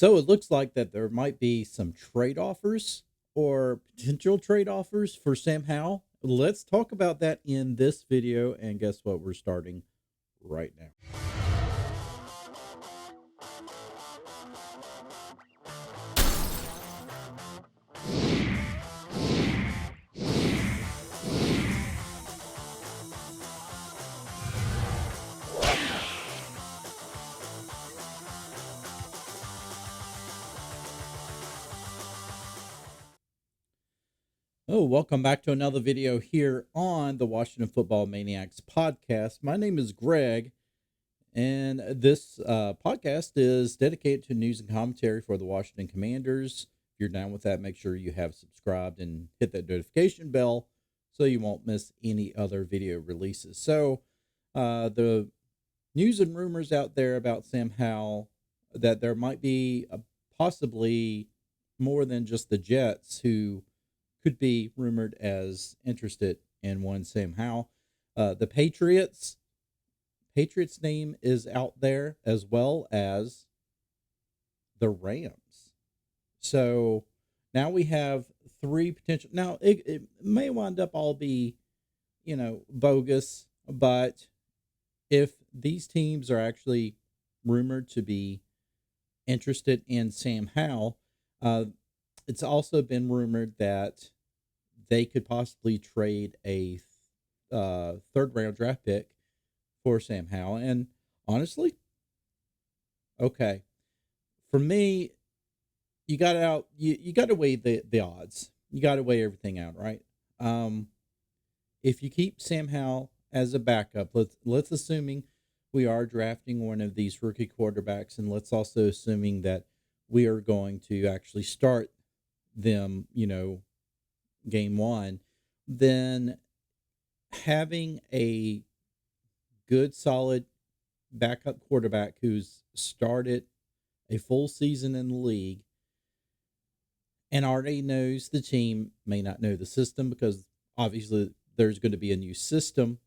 So it looks like that there might be some trade offers or potential trade offers for Sam Howell. Let's talk about that in this video. And guess what? We're starting right now. Oh, welcome back to another video here on the Washington Football Maniacs podcast. My name is Greg, and this podcast is dedicated to news and commentary for the Washington Commanders. If you're down with that, make sure you have subscribed and hit that notification bell so you won't miss any other video releases. So, the news and rumors out there about Sam Howell that there might be possibly more than just the Jets who could be rumored as interested in one Sam Howell. The Patriots name is out there as well as the Rams. So now we have three potential. Now it may wind up all be, bogus, but if these teams are actually rumored to be interested in Sam Howell, it's also been rumored that they could possibly trade a third round draft pick for Sam Howell. And honestly, okay, for me, you got to weigh the odds. You got to weigh everything out, right? If you keep Sam Howell as a backup, let's assuming we are drafting one of these rookie quarterbacks, and let's also assuming that we are going to actually start them, game one, then having a good, solid backup quarterback who's started a full season in the league and already knows the team, may not know the system because obviously there's going to be a new system,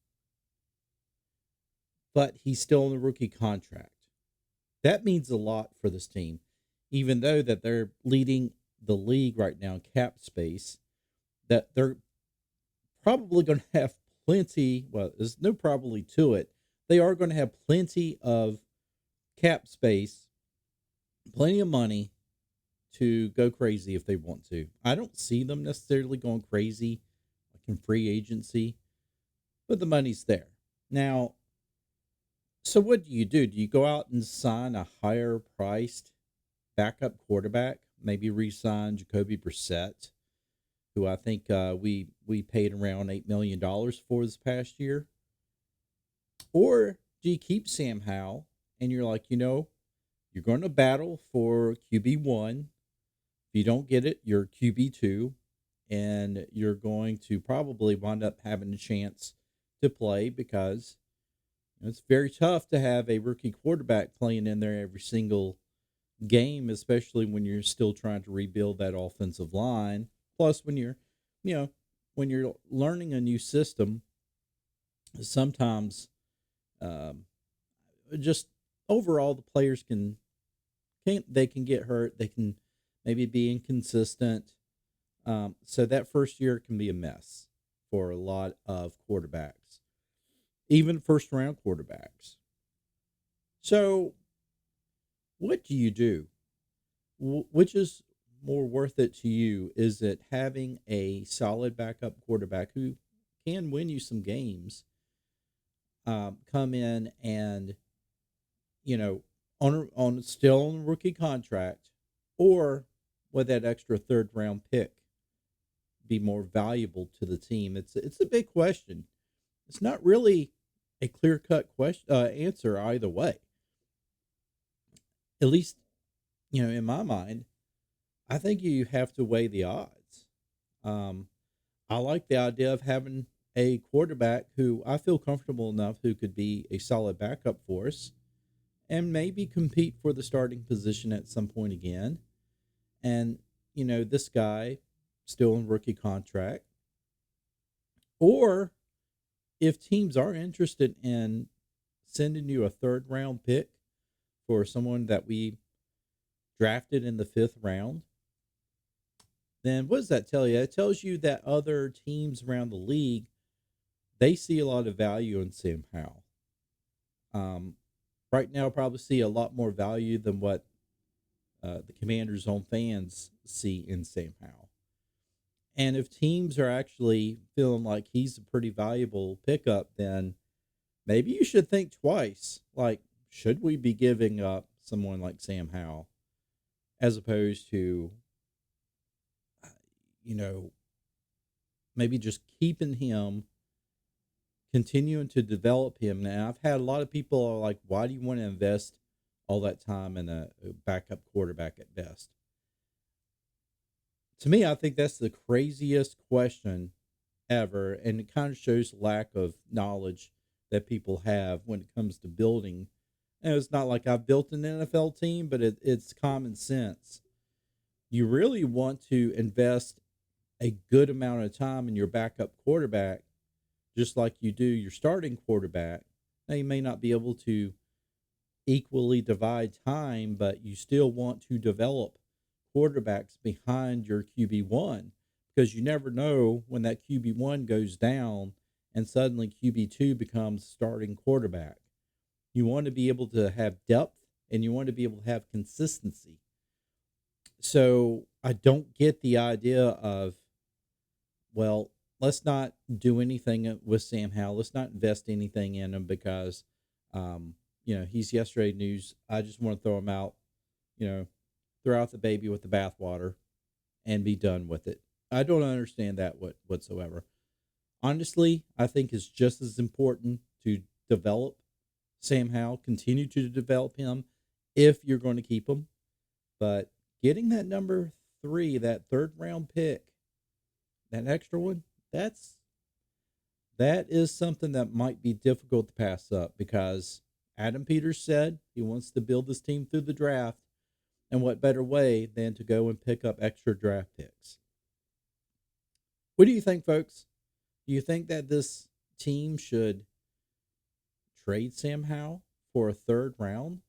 but he's still in the rookie contract. That means a lot for this team, even though that they're leading the league right now in cap space, that they're probably going to have plenty. Well, there's no probably to it. They are going to have plenty of cap space, plenty of money to go crazy if they want to. I don't see them necessarily going crazy like in free agency, but the money's there. Now, so what do? Do you go out and sign a higher priced backup quarterback? Maybe re-sign Jacoby Brissett, who I think we paid around $8 million for this past year? Or do you keep Sam Howell and you're like, you're going to battle for QB1. If you don't get it, you're QB2, and you're going to probably wind up having a chance to play because it's very tough to have a rookie quarterback playing in there every single game, especially when you're still trying to rebuild that offensive line. Plus, when when you're learning a new system, sometimes just overall the players can get hurt. They can maybe be inconsistent. So that first year can be a mess for a lot of quarterbacks, even first round quarterbacks. So what do you do? Which is more worth it to you? Is it having a solid backup quarterback who can win you some games, come in and, on still on a rookie contract, or would that extra third round pick be more valuable to the team? It's a big question. It's not really a clear cut question answer either way. At least, in my mind, I think you have to weigh the odds. I like the idea of having a quarterback who I feel comfortable enough who could be a solid backup for us and maybe compete for the starting position at some point again. And, this guy still in rookie contract. Or if teams are interested in sending you a third round pick for someone that we drafted in the fifth round, then what does that tell you? It tells you that other teams around the league, they see a lot of value in Sam Howell. Um, right now, probably see a lot more value than what the Commanders' own fans see in Sam Howell. And if teams are actually feeling like he's a pretty valuable pickup, then maybe you should think twice. Like, should we be giving up someone like Sam Howell as opposed to, you know, maybe just keeping him, continuing to develop him? Now, I've had a lot of people are like, why do you want to invest all that time in a backup quarterback at best? To me, I think that's the craziest question ever, and it kind of shows lack of knowledge that people have when it comes to building. And it's not like I've built an NFL team, but it's common sense. You really want to invest a good amount of time in your backup quarterback, just like you do your starting quarterback. Now, you may not be able to equally divide time, but you still want to develop quarterbacks behind your QB1 because you never know when that QB1 goes down and suddenly QB2 becomes starting quarterback. You want to be able to have depth and you want to be able to have consistency. So I don't get the idea of, well, let's not do anything with Sam Howell. Let's not invest anything in him because, he's yesterday news. I just want to throw him out, throw out the baby with the bathwater and be done with it. I don't understand that whatsoever. Honestly, I think it's just as important to develop Sam Howell, continue to develop him if you're going to keep him. But getting that number 3, that third round pick, that extra one, that is something that might be difficult to pass up because Adam Peters said he wants to build this team through the draft. And what better way than to go and pick up extra draft picks? What do you think, folks? Do you think that this team should trade Sam Howell for a third round?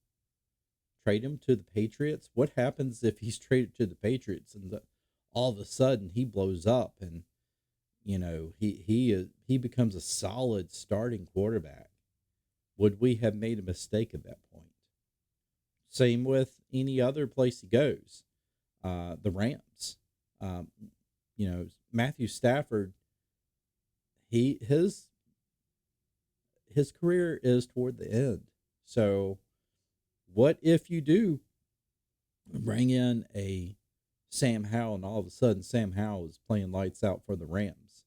Trade him to the Patriots? What happens if he's traded to the Patriots and all of a sudden he blows up and he becomes a solid starting quarterback? Would we have made a mistake at that point? Same with any other place he goes. The Rams. Matthew Stafford, his career is toward the end. So what if you do bring in a Sam Howell and all of a sudden Sam Howell is playing lights out for the Rams?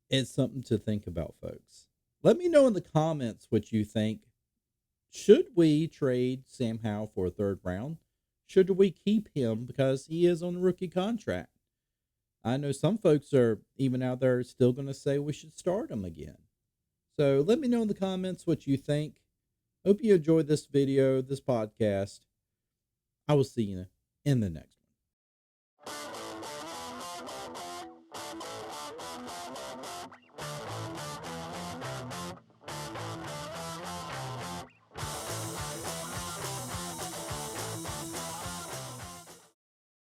It's something to think about, folks. Let me know in the comments what you think. Should we trade Sam Howell for a third round? Should we keep him because he is on a rookie contract? I know some folks are even out there still going to say we should start him again. So let me know in the comments what you think. Hope you enjoyed this video, this podcast. I will see you in the next one.